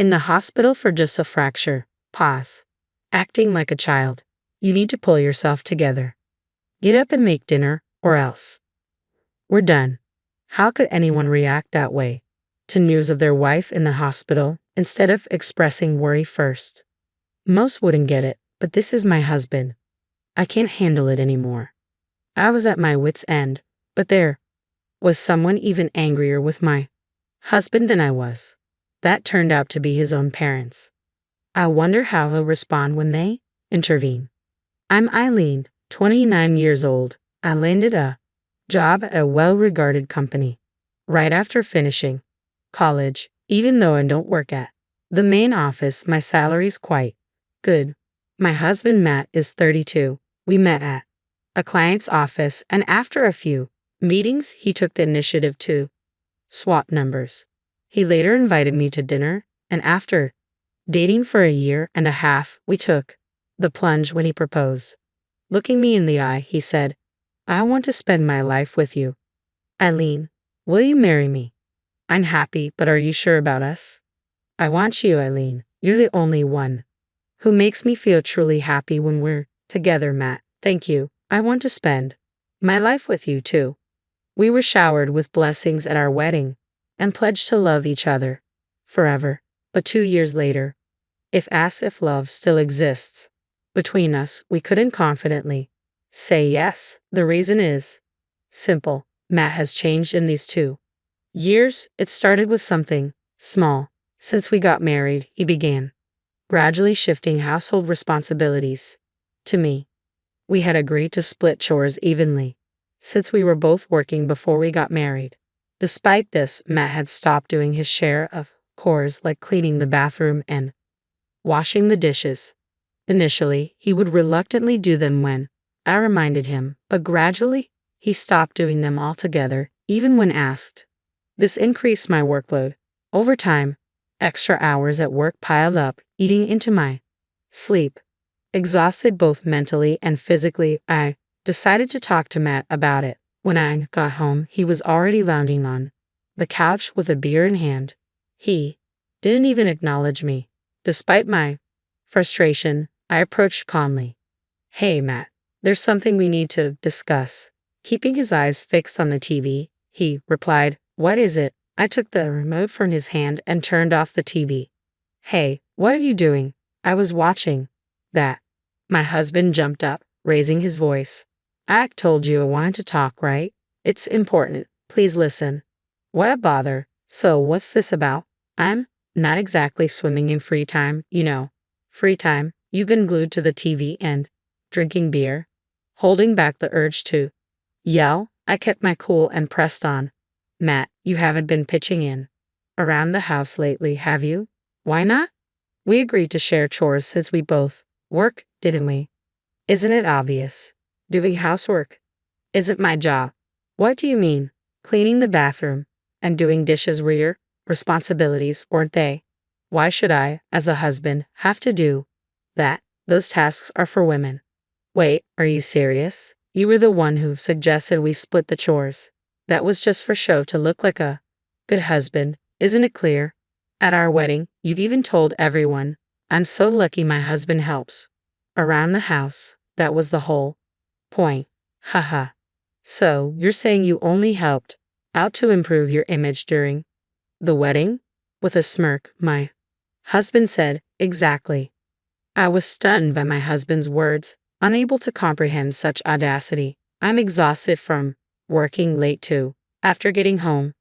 In the hospital for just a fracture. Pause. Acting like a child. You need to pull yourself together. Get up and make dinner, or else. We're done. How could anyone react that way to news of their wife in the hospital instead of expressing worry first? Most wouldn't get it, but this is my husband. I can't handle it anymore. I was at my wit's end, but there was someone even angrier with my husband than I was. That turned out to be his own parents. I wonder how he'll respond when they intervene. I'm Eileen, 29 years old. I landed a job at a well-regarded company right after finishing college, even though I don't work at the main office. My salary's quite good. My husband Matt is 32. We met at a client's office, and after a few meetings, he took the initiative to swap numbers. He later invited me to dinner, and after dating for a year and a half, we took the plunge when he proposed. Looking me in the eye, he said, I want to spend my life with you. Eileen, will you marry me? I'm happy, but are you sure about us? I want you, Eileen. You're the only one who makes me feel truly happy when we're together, Matt. Thank you. I want to spend my life with you, too. We were showered with blessings at our wedding and pledged to love each other forever. But 2 years later, if asked if love still exists between us, we couldn't confidently say yes. The reason is simple. Matt has changed in these 2 years. It started with something small. Since we got married, he began gradually shifting household responsibilities to me. We had agreed to split chores evenly, since we were both working before we got married. Despite this, Matt had stopped doing his share of chores like cleaning the bathroom and washing the dishes. Initially, he would reluctantly do them when I reminded him, but gradually, he stopped doing them altogether, even when asked. This increased my workload. Over time, extra hours at work piled up, eating into my sleep. Exhausted both mentally and physically, I decided to talk to Matt about it. When I got home, he was already lounging on the couch with a beer in hand. He didn't even acknowledge me. Despite my frustration, I approached calmly. Hey, Matt, there's something we need to discuss. Keeping his eyes fixed on the TV, he replied, What is it? I took the remote from his hand and turned off the TV. Hey, what are you doing? I was watching that. My husband jumped up, raising his voice. I told you I wanted to talk, right? It's important. Please listen. What a bother. So what's this about? I'm not exactly swimming in free time, you know. Free time? You've been glued to the TV and drinking beer. Holding back the urge to yell, I kept my cool and pressed on. Matt, you haven't been pitching in around the house lately, have you? Why not? We agreed to share chores since we both work, didn't we? Isn't it obvious? Doing housework isn't my job. What do you mean? Cleaning the bathroom and doing dishes were your responsibilities, weren't they? Why should I, as a husband, have to do that? Those tasks are for women. Wait, are you serious? You were the one who suggested we split the chores. That was just for show to look like a good husband, isn't it clear? At our wedding, you even told everyone, I'm so lucky my husband helps around the house. That was the whole point. Haha. So, you're saying you only helped out to improve your image during the wedding? With a smirk, my husband said, Exactly. I was stunned by my husband's words, unable to comprehend such audacity. I'm exhausted from working late too. After getting home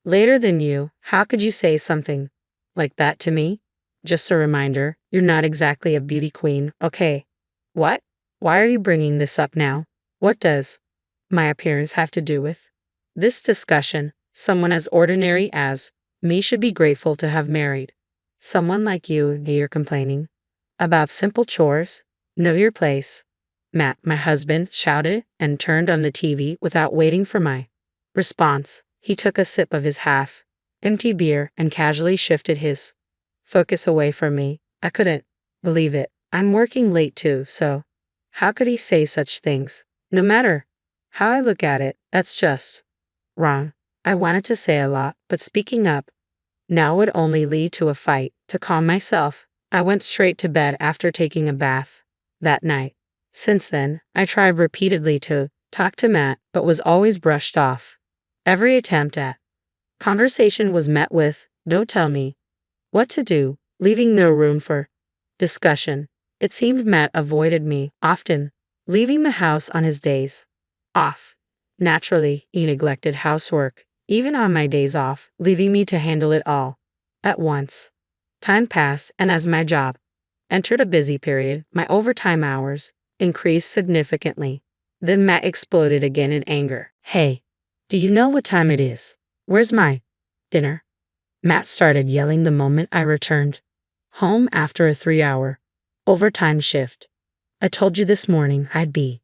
later than you, how could you say something like that to me? Just a reminder, you're not exactly a beauty queen, okay? What? Why are you bringing this up now? What does my appearance have to do with this discussion? Someone as ordinary as me should be grateful to have married someone like you. You're complaining about simple chores. Know your place. Matt, my husband, shouted and turned on the TV without waiting for my response. He took a sip of his half-empty beer and casually shifted his focus away from me. I couldn't believe it. I'm working late too, so how could he say such things? No matter how I look at it, that's just wrong. I wanted to say a lot, but speaking up now would only lead to a fight. To calm myself, I went straight to bed after taking a bath that night. Since then, I tried repeatedly to talk to Matt, but was always brushed off. Every attempt at conversation was met with, "Don't tell me what to do," leaving no room for discussion. It seemed Matt avoided me, often leaving the house on his days off. Naturally, he neglected housework, even on my days off, leaving me to handle it all at once. Time passed, and as my job entered a busy period, my overtime hours increased significantly. Then Matt exploded again in anger. "Hey, do you know what time it is? Where's my dinner?" Matt started yelling the moment I returned home after a 3-hour overtime shift. "I told you this morning I'd be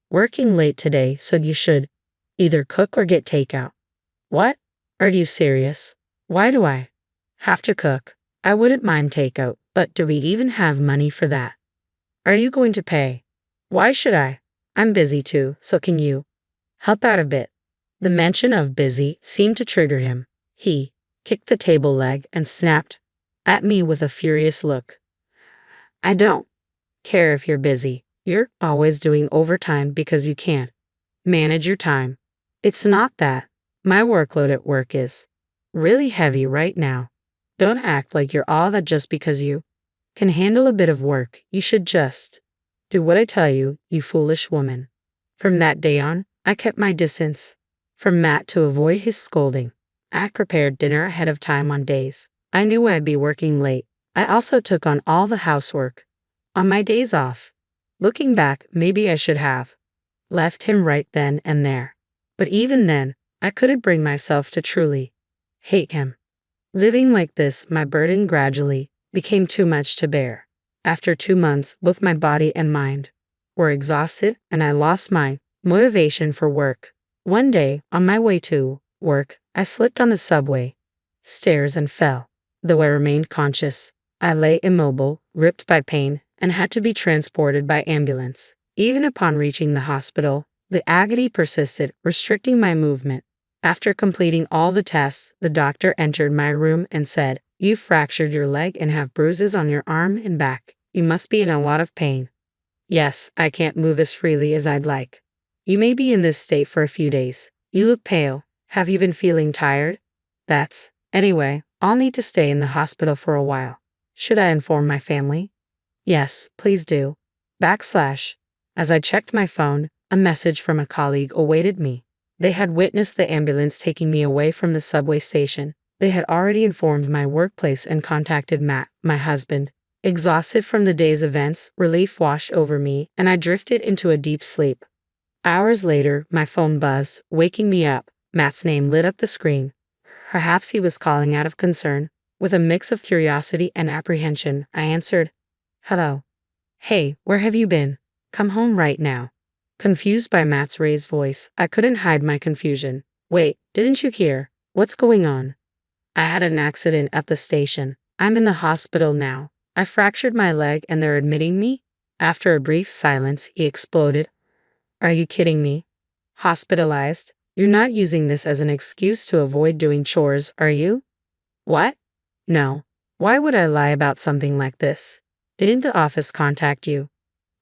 working late today, so you should either cook or get takeout." "What? Are you serious? Why do I have to cook? I wouldn't mind takeout, but do we even have money for that? Are you going to pay? Why should I? I'm busy too, so can you help out a bit?" The mention of busy seemed to trigger him. He kicked the table leg and snapped at me with a furious look. "I don't care if you're busy. You're always doing overtime because you can't manage your time. It's not that. My workload at work is really heavy right now. Don't act like you're all that just because you can handle a bit of work. You should just do what I tell you, you foolish woman." From that day on, I kept my distance from Matt to avoid his scolding. I prepared dinner ahead of time on days I knew I'd be working late. I also took on all the housework on my days off. Looking back, maybe I should have left him right then and there. But even then, I couldn't bring myself to truly hate him. Living like this, my burden gradually became too much to bear. After 2 months, both my body and mind were exhausted, and I lost my motivation for work. One day, on my way to work, I slipped on the subway stairs and fell. Though I remained conscious, I lay immobile, ripped by pain, and had to be transported by ambulance. Even upon reaching the hospital, the agony persisted, restricting my movement. After completing all the tests, the doctor entered my room and said, "You've fractured your leg and have bruises on your arm and back. You must be in a lot of pain." "Yes, I can't move as freely as I'd like." "You may be in this state for a few days. You look pale. Have you been feeling tired?" Anyway, I'll need to stay in the hospital for a while. Should I inform my family?" "Yes, please do." As I checked my phone, a message from a colleague awaited me. They had witnessed the ambulance taking me away from the subway station. They had already informed my workplace and contacted Matt, my husband. Exhausted from the day's events, relief washed over me, and I drifted into a deep sleep. Hours later, my phone buzzed, waking me up. Matt's name lit up the screen. Perhaps he was calling out of concern. With a mix of curiosity and apprehension, I answered, "Hello." "Hey, where have you been? Come home right now." Confused by Matt's raised voice, I couldn't hide my confusion. "Wait, didn't you hear? What's going on?" "I had an accident at the station. I'm in the hospital now. I fractured my leg and they're admitting me." After a brief silence, he exploded. "Are you kidding me? Hospitalized? You're not using this as an excuse to avoid doing chores, are you?" "What? No. Why would I lie about something like this? Didn't the office contact you?"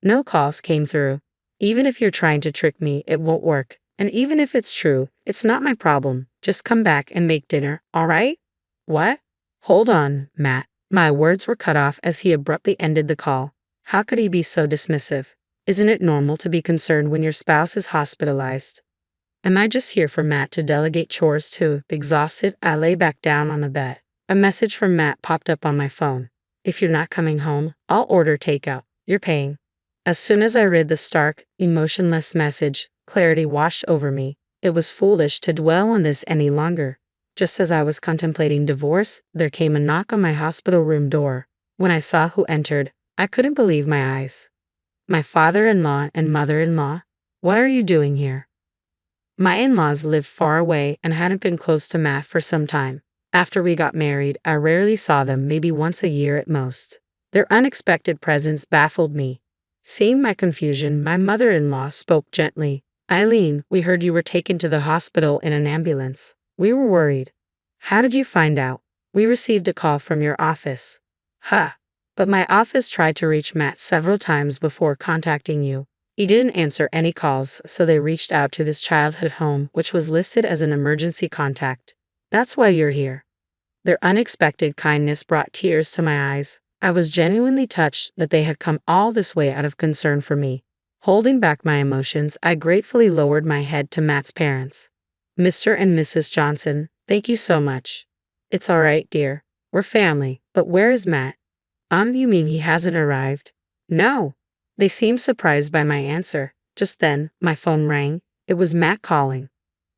"No calls came through. Even if you're trying to trick me, it won't work. And even if it's true, it's not my problem. Just come back and make dinner, all right?" "What?" "Hold on, Matt." My words were cut off as he abruptly ended the call. How could he be so dismissive? Isn't it normal to be concerned when your spouse is hospitalized? Am I just here for Matt to delegate chores to? Exhausted, I lay back down on the bed. A message from Matt popped up on my phone. "If you're not coming home, I'll order takeout. You're paying." As soon as I read the stark, emotionless message, clarity washed over me. It was foolish to dwell on this any longer. Just as I was contemplating divorce, there came a knock on my hospital room door. When I saw who entered, I couldn't believe my eyes. "My father-in-law and mother-in-law? What are you doing here?" My in-laws lived far away and hadn't been close to Matt for some time. After we got married, I rarely saw them, maybe once a year at most. Their unexpected presence baffled me. Seeing my confusion, my mother-in-law spoke gently. "Eileen, we heard you were taken to the hospital in an ambulance. We were worried." "How did you find out?" "We received a call from your office. Ha! But my office tried to reach Matt several times before contacting you. He didn't answer any calls, so they reached out to his childhood home, which was listed as an emergency contact. That's why you're here. Their unexpected kindness brought tears to my eyes. I was genuinely touched that they had come all this way out of concern for me. Holding back my emotions, I gratefully lowered my head to Matt's parents. Mr. and Mrs. Johnson, thank you so much. It's all right, dear. We're family, but where is Matt? You mean he hasn't arrived? No. They seemed surprised by my answer. Just then, my phone rang. It was Matt calling.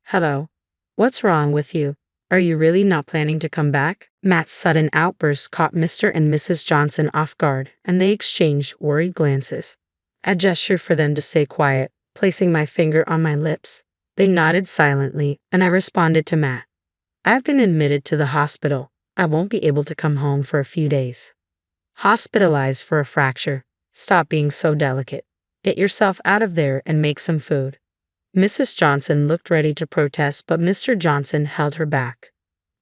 Hello. What's wrong with you? Are you really not planning to come back? Matt's sudden outburst caught Mr. and Mrs. Johnson off guard, and they exchanged worried glances. I gestured for them to stay quiet, placing my finger on my lips. They nodded silently, and I responded to Matt. I've been admitted to the hospital. I won't be able to come home for a few days. Hospitalized for a fracture. Stop being so delicate. Get yourself out of there and make some food. Mrs. Johnson looked ready to protest, but Mr. Johnson held her back.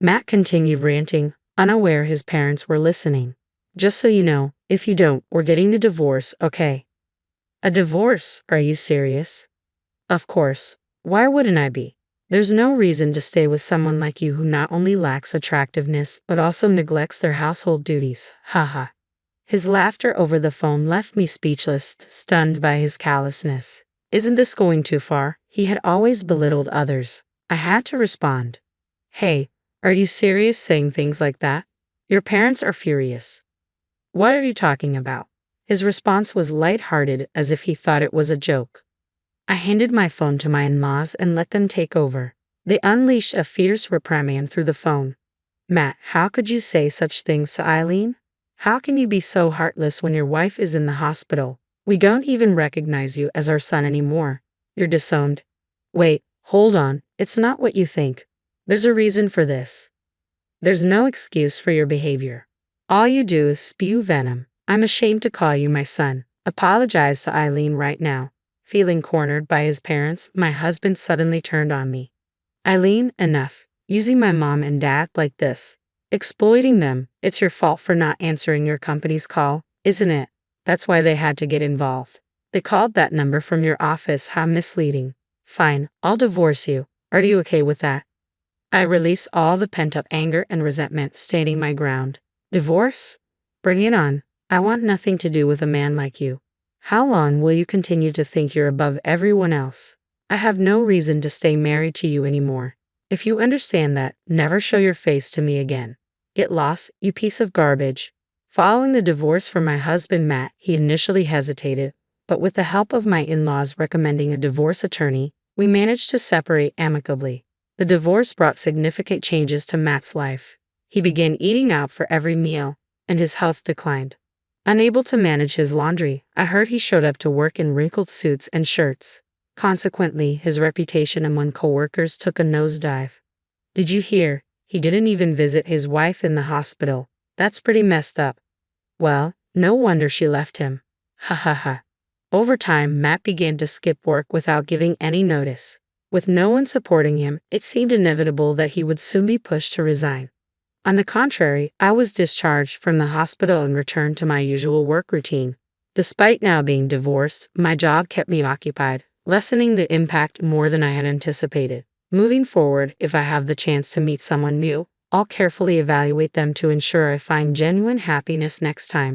Matt continued ranting, unaware his parents were listening. Just so you know, if you don't, we're getting a divorce, okay? A divorce? Are you serious? Of course. Why wouldn't I be? There's no reason to stay with someone like you who not only lacks attractiveness, but also neglects their household duties. Haha. His laughter over the phone left me speechless, stunned by his callousness. Isn't this going too far? He had always belittled others. I had to respond. Hey, are you serious saying things like that? Your parents are furious. What are you talking about? His response was light-hearted, as if he thought it was a joke. I handed my phone to my in-laws and let them take over. They unleashed a fierce reprimand through the phone. Matt, how could you say such things to Eileen? How can you be so heartless when your wife is in the hospital? We don't even recognize you as our son anymore. You're disowned. Wait, hold on. It's not what you think. There's a reason for this. There's no excuse for your behavior. All you do is spew venom. I'm ashamed to call you my son. Apologize to Eileen right now. Feeling cornered by his parents, my husband suddenly turned on me. Eileen, enough. Using my mom and dad like this. Exploiting them. It's your fault for not answering your company's call, isn't it? That's why they had to get involved. They called that number from your office. How misleading. Fine, I'll divorce you. Are you okay with that? I released all the pent-up anger and resentment, standing my ground. Divorce? Bring it on. I want nothing to do with a man like you. How long will you continue to think you're above everyone else? I have no reason to stay married to you anymore. If you understand that, never show your face to me again. Get lost, you piece of garbage. Following the divorce from my husband Matt, he initially hesitated, but with the help of my in-laws recommending a divorce attorney, we managed to separate amicably. The divorce brought significant changes to Matt's life. He began eating out for every meal, and his health declined. Unable to manage his laundry, I heard he showed up to work in wrinkled suits and shirts. Consequently, his reputation among coworkers took a nosedive. Did you hear? He didn't even visit his wife in the hospital. That's pretty messed up. Well, no wonder she left him. Ha ha ha. Over time, Matt began to skip work without giving any notice. With no one supporting him, it seemed inevitable that he would soon be pushed to resign. On the contrary, I was discharged from the hospital and returned to my usual work routine. Despite now being divorced, my job kept me occupied, lessening the impact more than I had anticipated. Moving forward, if I have the chance to meet someone new, I'll carefully evaluate them to ensure I find genuine happiness next time.